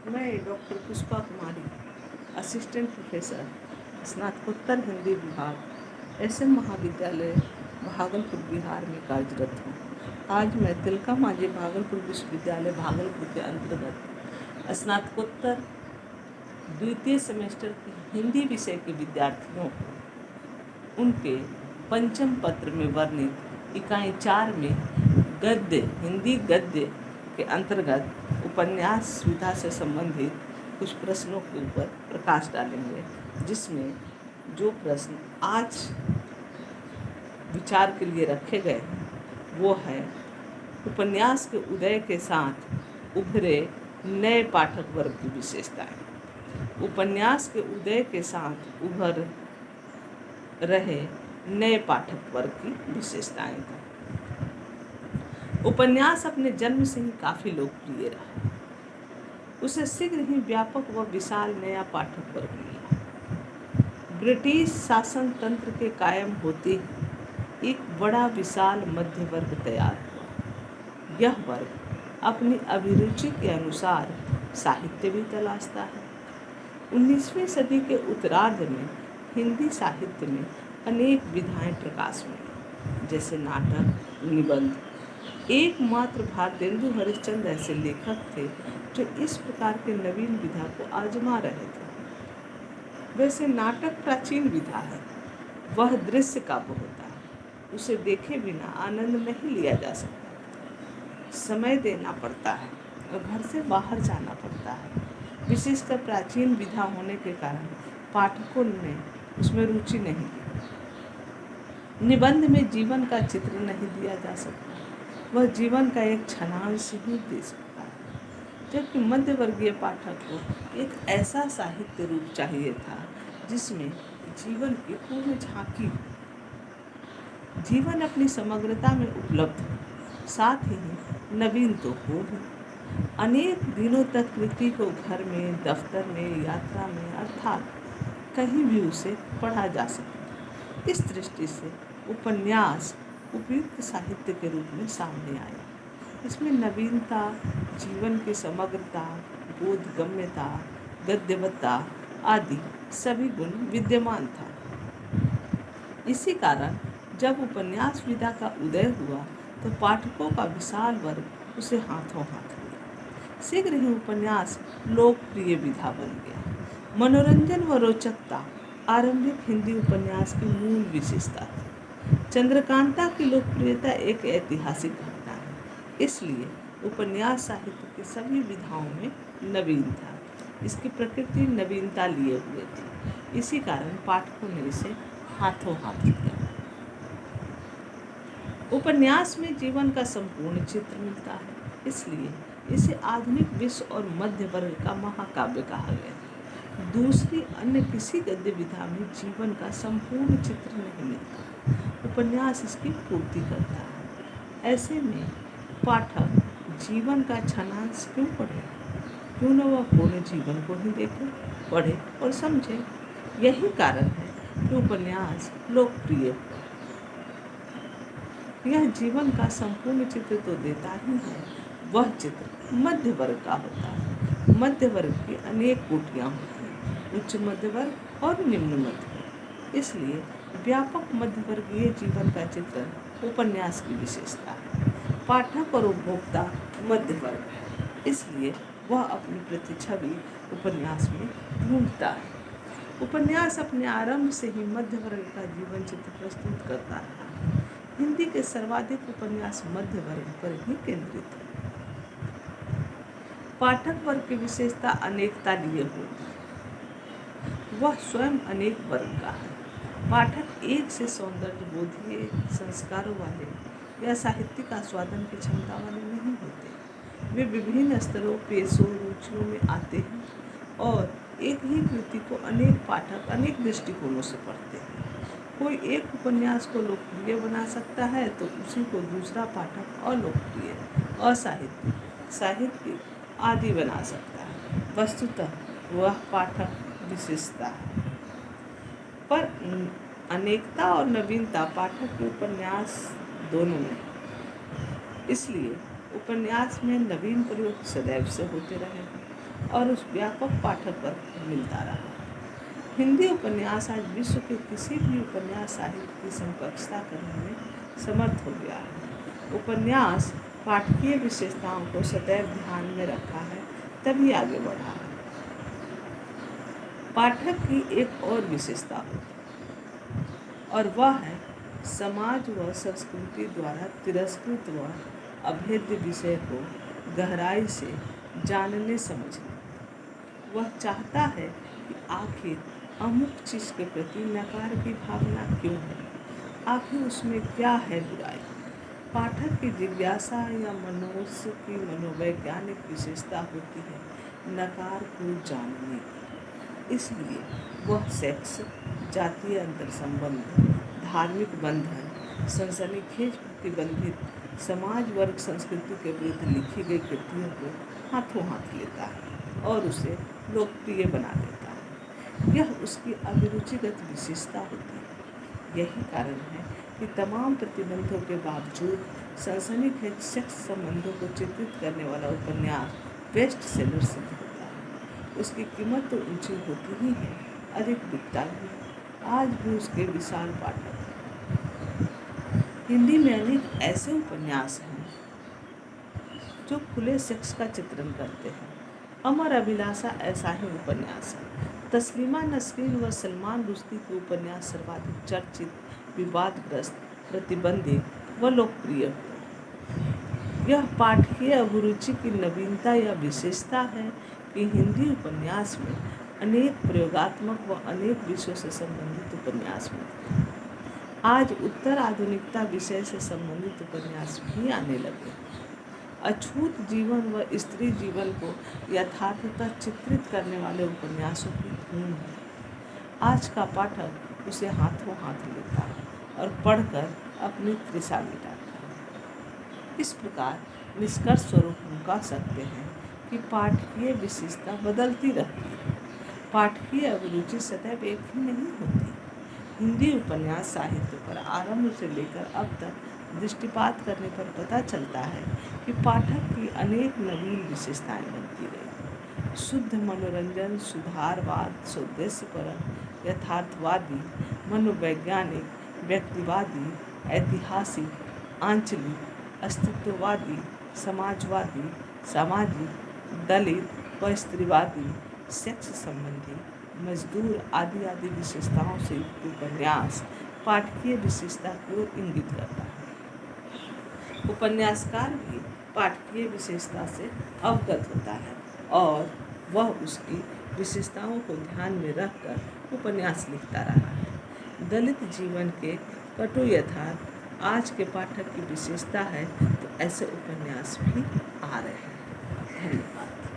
मैं डॉक्टर पुष्पा कुमारी, assistant professor, स्नातकोत्तर हिंदी विभाग, SM महाविद्यालय, भागलपुर, बिहार में कार्यरत हूँ। आज मैं तिलका मांझी भागलपुर विश्वविद्यालय भागलपुर के अंतर्गत स्नातकोत्तर द्वितीय सेमेस्टर की हिंदी विषय के विद्यार्थियों को उनके पंचम पत्र में वर्णित इकाई 4 में गद्य, हिंदी गद्य के अंतर्गत उपन्यास विधा से संबंधित कुछ प्रश्नों के ऊपर प्रकाश डालेंगे, जिसमें जो प्रश्न आज विचार के लिए रखे गए हैं वो है उपन्यास के उदय के साथ उभरे नए पाठक वर्ग की विशेषताएं। उपन्यास के उदय के साथ उभर रहे नए पाठक वर्ग की विशेषताएं। उपन्यास अपने जन्म से ही काफ़ी लोकप्रिय रहा। उसे शीघ्र ही व्यापक व विशाल नया पाठक वर्ग मिला। ब्रिटिश शासन तंत्र के कायम होते ही एक बड़ा विशाल मध्य वर्ग तैयार हुआ। यह वर्ग अपनी अभिरुचि के अनुसार साहित्य भी तलाशता है। 19वीं सदी के उत्तरार्ध में हिंदी साहित्य में अनेक विधाएं प्रकाश में, जैसे नाटक, निबंध। एकमात्र भारतेंदु हरिश्चंद्र ऐसे लेखक थे जो इस प्रकार के नवीन विधा को आजमा रहे थे। वैसे नाटक प्राचीन विधा है, वह दृश्य काव्य होता है, उसे देखे बिना आनंद नहीं लिया जा सकता। समय देना पड़ता है और घर से बाहर जाना पड़ता है। विशेषकर प्राचीन विधा होने के कारण पाठकों ने उसमें रुचि नहीं ली। निबंध में जीवन का चित्र नहीं दिया जा सकता, वह जीवन का एक क्षणांश ही दे सकता है। जबकि मध्यवर्गीय पाठक को एक ऐसा साहित्य रूप चाहिए था जिसमें जीवन की पूर्ण झांकी हो, जीवन अपनी समग्रता में उपलब्ध हो, साथ ही नवीन तो हो भी। अनेक दिनों तक कृति को घर में, दफ्तर में, यात्रा में अर्थात कहीं भी उसे पढ़ा जा सके। इस दृष्टि से उपन्यास उपयुक्त साहित्य के रूप में सामने आया। इसमें नवीनता, जीवन की समग्रता, बोधगम्यता, गद्यवत्ता आदि सभी गुण विद्यमान था। इसी कारण जब उपन्यास विधा का उदय हुआ तो पाठकों का विशाल वर्ग उसे हाथों हाथ लिया। शीघ्र ही उपन्यास लोकप्रिय विधा बन गया। मनोरंजन व रोचकता आरंभिक हिंदी उपन्यास की मूल विशेषता थी। चंद्रकांता की लोकप्रियता एक ऐतिहासिक घटना है, इसलिए उपन्यास साहित्य की सभी विधाओं में नवीन था। इसकी प्रकृति नवीनता लिए हुए थी, इसी कारण पाठकों ने इसे हाथों हाथ लिया। उपन्यास में जीवन का संपूर्ण चित्र मिलता है, इसलिए इसे आधुनिक विश्व और मध्य वर्ग का महाकाव्य कहा गया। दूसरी अन्य किसी गद्य विधा में जीवन का संपूर्ण चित्र नहीं मिलता, उपन्यास इसकी पूर्ति करता है। ऐसे में पाठक जीवन का क्षणांश क्यों पढ़े, क्यों न वह पूर्ण जीवन को ही देखे, पढ़े और समझे। यही कारण है कि उपन्यास लोकप्रिय हुआ। यह जीवन का संपूर्ण चित्र तो देता ही है, वह चित्र मध्य वर्ग का होता है। मध्य वर्ग की अनेक कोटियाँ होती हैं, उच्च मध्य वर्ग और निम्न मध्य वर्ग। इसलिए व्यापक मध्यवर्गीय जीवन का चित्रण उपन्यास की विशेषता है। पाठक और उपभोक्ता मध्य वर्ग है, इसलिए वह अपनी प्रतिच्छवि उपन्यास में ढूंढता है। उपन्यास अपने आरंभ से ही मध्य वर्ग का जीवन चित्र प्रस्तुत करता है। हिंदी के सर्वाधिक उपन्यास मध्य वर्ग पर ही केंद्रित है। पाठक वर्ग की विशेषता अनेकता लिए होती है, वह स्वयं अनेक वर्ग का है। पाठक एक से सौंदर्य बोधीय संस्कारों वाले या साहित्यिक आस्वादन की क्षमता वाले नहीं होते। वे विभिन्न स्तरों, पेशों, रुचियों में आते हैं और एक ही कृति को अनेक पाठक अनेक दृष्टिकोणों से पढ़ते हैं। कोई एक उपन्यास को लोकप्रिय बना सकता है तो उसी को दूसरा पाठक अलोकप्रिय, असाहित्यिक, साहित्यिक आदि बना सकता है। वस्तुतः वह पाठक विशेषता है, पर अनेकता और नवीनता पाठक के उपन्यास दोनों में, इसलिए उपन्यास में नवीन प्रयोग सदैव से होते रहे हैं और उस व्यापक पाठक वर्ग को मिलता रहा। हिंदी उपन्यास आज विश्व के किसी भी उपन्यास साहित्य की समकक्षता करने में समर्थ हो गया है। उपन्यास पाठकीय विशेषताओं को सदैव ध्यान में रखा है, तभी आगे बढ़ा है। पाठक की एक और विशेषता होती है और वह है समाज व संस्कृति द्वारा तिरस्कृत व अभेद्य विषय को गहराई से जानने समझने। वह चाहता है कि आखिर अमुक चीज़ के प्रति नकार की भावना क्यों है, आखिर उसमें क्या है बुराई। पाठक की जिज्ञासा या मनुष्य की मनोवैज्ञानिक विशेषता होती है नकार को जानने की। इसलिए वह सेक्स, जातीय अंतर संबंध, धार्मिक बंधन, सनसनीखेज प्रतिबंधित समाज वर्ग संस्कृति के विरुद्ध लिखी गई कृतियों को हाथों हाथ लेता है और उसे लोकप्रिय बना देता है। यह उसकी अभिरुचिगत विशेषता होती है। यही कारण है कि तमाम प्रतिबंधों के बावजूद सनसनीखेज सेक्स संबंधों को चित्रित करने वाला उपन्यास बेस्ट सेलर सिद्ध होता है। उसकी कीमत तो ऊंची होती ही है, अधिक बिकता भी है। आज भी उसके विशाल पाठक हैं। हिंदी में अनेक ऐसे उपन्यास हैं जो खुले सेक्स का चित्रण करते हैं। अमर अभिलाषा ऐसा ही उपन्यास है। तस्लीमा नसरीन व सलमान रुश्दी के उपन्यास सर्वाधिक चर्चित, विवादग्रस्त, प्रतिबंधित व लोकप्रिय हुए। यह पाठकीय अभिरुचि की नवीनता या विशेषता है कि हिंदी उपन्यास में अनेक प्रयोगात्मक व अनेक विषयों से संबंधित उपन्यास मिलते हैं। आज उत्तर आधुनिकता विषय से संबंधित उपन्यास भी आने लगे। अछूत जीवन व स्त्री जीवन को यथार्थता चित्रित करने वाले उपन्यासों की धूम है। आज का पाठक उसे हाथों हाथ लेता है और पढ़कर अपनी तृषा मिटाता है। इस प्रकार निष्कर्ष स्वरूप हम कह सकते हैं कि पाठकीय विशेषता बदलती रहती है। पाठकीय अभिरुचि सदैव एक ही नहीं होती। हिंदी उपन्यास साहित्य पर आरंभ से लेकर अब तक दृष्टिपात करने पर पता चलता है कि पाठक की अनेक नवीन विशेषताएं बनती रही। शुद्ध मनोरंजन, सुधारवाद, सौदेश्यपरक, यथार्थवादी, मनोवैज्ञानिक, व्यक्तिवादी, ऐतिहासिक, आंचलिक, अस्तित्ववादी, समाजवादी, सामाजिक, दलित व स्त्रीवादी, सेक्स संबंधी, मजदूर आदि आदि विशेषताओं से युक्त उपन्यास पाठकीय विशेषता की ओर इंगित करता है। उपन्यासकार भी पाठकीय विशेषता से अवगत होता है और वह उसकी विशेषताओं को ध्यान में रखकर उपन्यास लिखता रहा है। दलित जीवन के कटु यथार्थ आज के पाठक की विशेषता है, तो ऐसे उपन्यास भी आ रहे हैं। धन्यवाद।